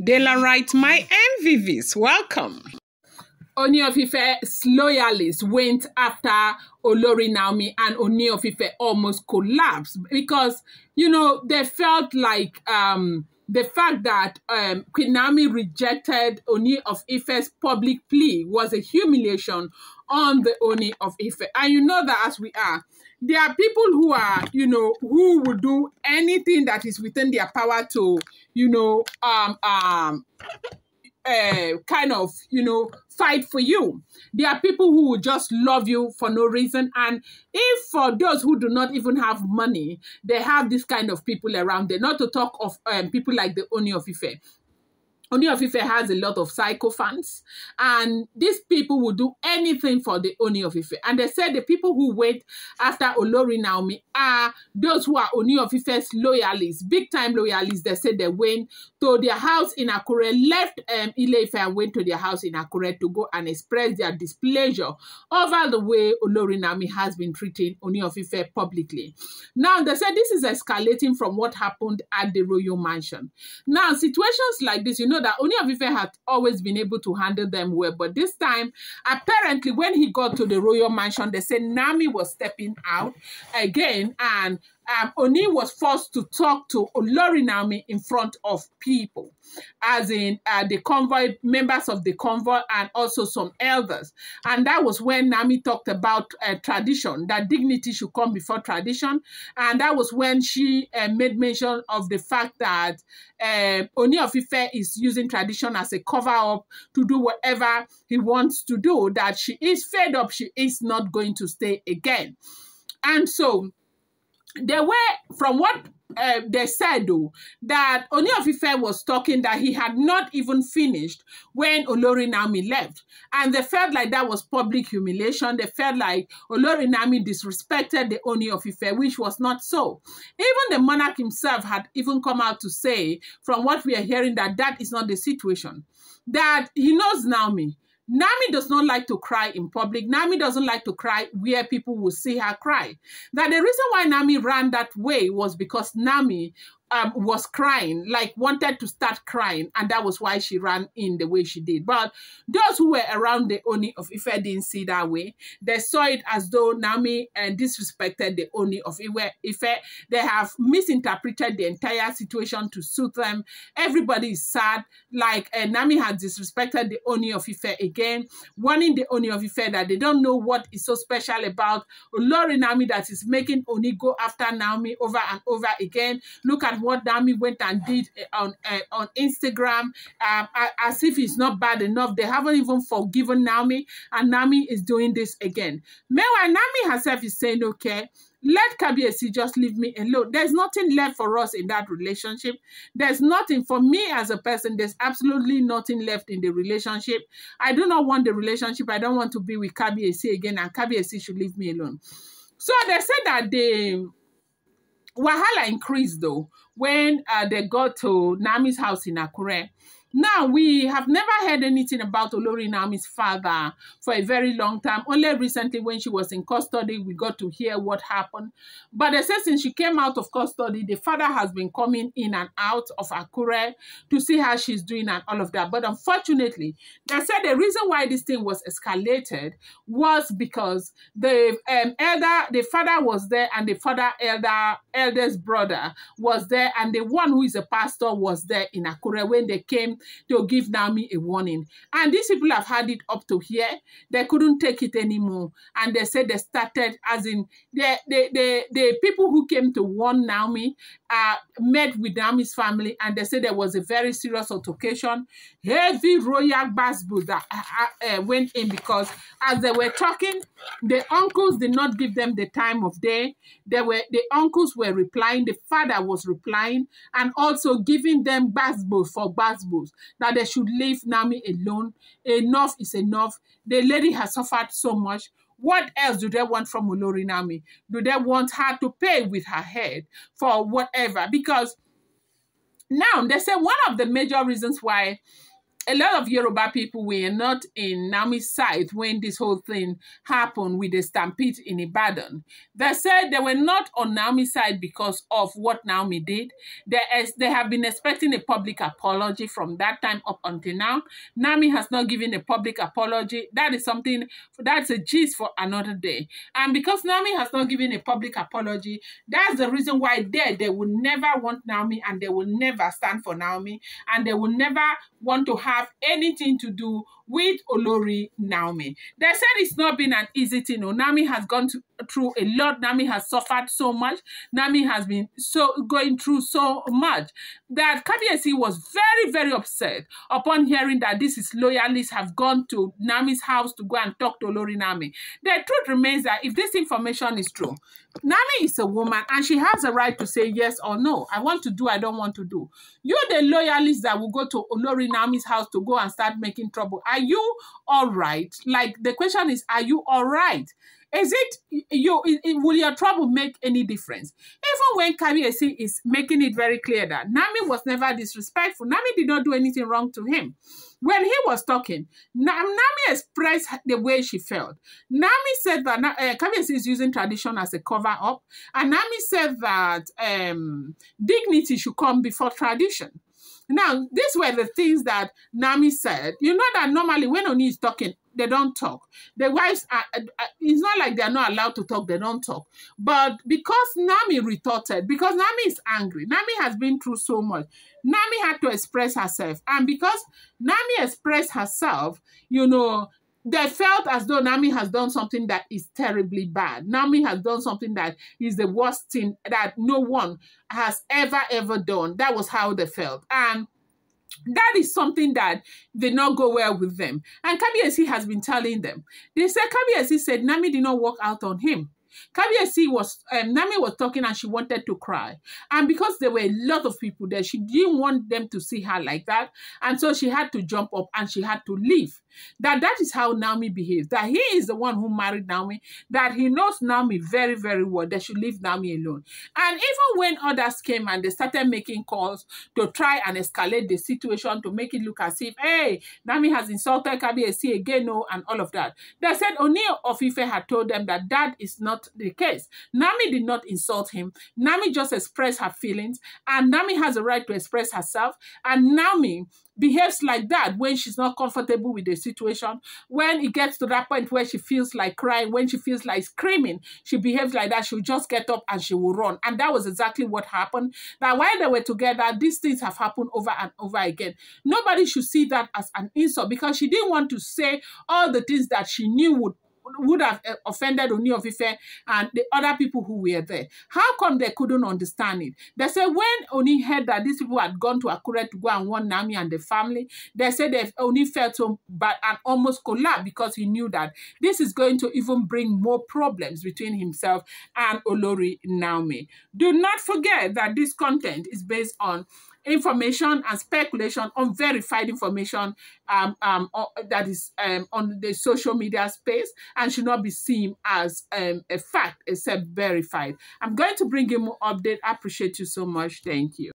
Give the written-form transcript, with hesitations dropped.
Dela writes, my MVVs, welcome. Ooni of Ife's loyalists went after Olori Naomi, and Ooni of Ife almost collapsed because, they felt like the fact that Queen Naomi rejected Ooni of Ife's public plea was a humiliation on the Ooni of Ife. And you know that as we are, there are people who are, who will do anything that is within their power to, fight for you. There are people who will just love you for no reason. And if for those who do not even have money, they have this kind of people around them, not to talk of people like the Ooni of Ife. Ooni of Ife has a lot of psycho fans, and these people will do anything for the Ooni of Ife. And they said the people who wait after Olori Naomi are those who are Ooni of Ife's loyalists, big time loyalists. They said they went to their house in Akure, left Ile-Ife and went to their house in Akure to go and express their displeasure over the way Olori Naomi has been treating Ooni of Ife publicly. Now, they said this is escalating from what happened at the royal mansion. Now, situations like this, that Ooni of Ife had always been able to handle them well. But this time, apparently, when he got to the royal mansion, they said Naomi was stepping out again, and Ooni was forced to talk to Olori Naomi in front of people, as in the convoy, members of the convoy, and also some elders. And that was when Naomi talked about tradition, that dignity should come before tradition. And that was when she made mention of the fact that Ooni of Ife is using tradition as a cover-up to do whatever he wants to do, that she is fed up, she is not going to stay again. And so, they were, from what they said, though, that Ooni of Ife was talking that he had not even finished when Olori Naomi left. And they felt like that was public humiliation. They felt like Olori Naomi disrespected the Ooni of Ife, which was not so. Even the monarch himself had even come out to say, from what we are hearing, that that is not the situation. That he knows Naomi. Naomi does not like to cry in public. Naomi doesn't like to cry where people will see her cry. That the reason why Naomi ran that way was because Naomi was crying, like wanted to start crying, and that was why she ran in the way she did. But those who were around the Ooni of Ife didn't see that way. They saw it as though Naomi disrespected the Ooni of Ife. They have misinterpreted the entire situation to suit them. Everybody is sad, like Naomi has disrespected the Ooni of Ife again, warning the Ooni of Ife that they don't know what is so special about Olori Naomi that is making Ooni go after Naomi over and over again. Look at what Naomi went and did on Instagram, as if it's not bad enough. They haven't even forgiven Naomi, and Naomi is doing this again. Meanwhile, Naomi herself is saying, okay, let Kabiyesi just leave me alone. There's nothing left for us in that relationship. There's nothing for me as a person. There's absolutely nothing left in the relationship. I do not want the relationship. I don't want to be with Kabiyesi again, and Kabiyesi should leave me alone. So they said that the wahala increased, though, when they got to Naomi's house in Akure. Now, we have never heard anything about Olori Naomi's father for a very long time. Only recently, when she was in custody, we got to hear what happened. But they said since she came out of custody, the father has been coming in and out of Akure to see how she's doing and all of that. But unfortunately, they said the reason why this thing was escalated was because the father was there, and the eldest brother was there, and the one who is a pastor was there in Akure when they came to give Naomi a warning. And these people have had it up to here. They couldn't take it anymore. And they said they started, as in, the people who came to warn Naomi met with Naomi's family, and they said there was a very serious altercation. Heavy royal basbos that went in, because as they were talking, the uncles did not give them the time of day. The uncles were replying, the father was replying, and also giving them basbos for basbos, that they should leave Naomi alone. Enough is enough. The lady has suffered so much. What else do they want from Olori Naomi? Do they want her to pay with her head for whatever? Because now they say one of the major reasons why a lot of Yoruba people were not in Naomi's side when this whole thing happened with the stampede in Ibadan. They said they were not on Naomi's side because of what Naomi did. They have been expecting a public apology from that time up until now. Naomi has not given a public apology. That is something, that's a gist for another day. And because Naomi has not given a public apology, that's the reason why they will never want Naomi, and they will never stand for Naomi, and they will never want to have anything to do with Olori Naomi. They said it's not been an easy thing. Naomi has gone through a lot. Naomi has suffered so much. Naomi has been going through so much that Kabiyesi was very, very upset upon hearing that this is Loyalists have gone to Naomi's house to go and talk to Olori Naomi. The truth remains that if this information is true, Naomi is a woman and she has a right to say yes or no. I want to do, I don't want to do. You're the Loyalists that will go to Olori Naomi's house to go and start making trouble. Are you all right? Like, the question is, are you all right? Is it, will your trouble make any difference? Even when Kabiyesi is making it very clear that Naomi was never disrespectful, Naomi did not do anything wrong to him. When he was talking, Naomi expressed the way she felt. Naomi said that Kabiyesi is using tradition as a cover-up, and Naomi said that dignity should come before tradition. Now, these were the things that Naomi said. You know that normally when Ooni is talking, they don't talk. The wives are, it's not like they're not allowed to talk, they don't talk. But because Naomi retorted, because Naomi is angry, Naomi has been through so much, Naomi had to express herself. And because Naomi expressed herself, you know, they felt as though Naomi has done something that is terribly bad. Naomi has done something that is the worst thing that no one has ever done. That was how they felt. And that is something that did not go well with them. And Kabiyesi has been telling them. They said, Kabiyesi said Naomi did not work out on him. Kabiyesi was, Naomi was talking and she wanted to cry. And because there were a lot of people there, she didn't want them to see her like that. And so she had to jump up and she had to leave. That is how Naomi behaves. That he is the one who married Naomi. That he knows Naomi very, very well. They should leave Naomi alone. And even when others came and they started making calls to try and escalate the situation to make it look as if, hey, Naomi has insulted Kabiyesi again, no, and all of that. They said Ooni Of Ife had told them that that is not the case. Naomi did not insult him. Naomi just expressed her feelings, and Naomi has a right to express herself. And Naomi behaves like that when she's not comfortable with the situation. When it gets to that point where she feels like crying, when she feels like screaming, she behaves like that. She'll just get up and she will run. And that was exactly what happened. That while they were together, these things have happened over and over again. Nobody should see that as an insult, because she didn't want to say all the things that she knew would have offended Ooni Of Ife and the other people who were there. How come they couldn't understand it? They said when Ooni heard that these people had gone to Akure to go and warn Naomi and the family, they said that Ooni felt so bad and almost collapsed, because he knew that this is going to even bring more problems between himself and Olori Naomi. Do not forget that this content is based on information and speculation, unverified information that is on the social media space, and should not be seen as a fact except verified. I'm going to bring you more update. I appreciate you so much. Thank you.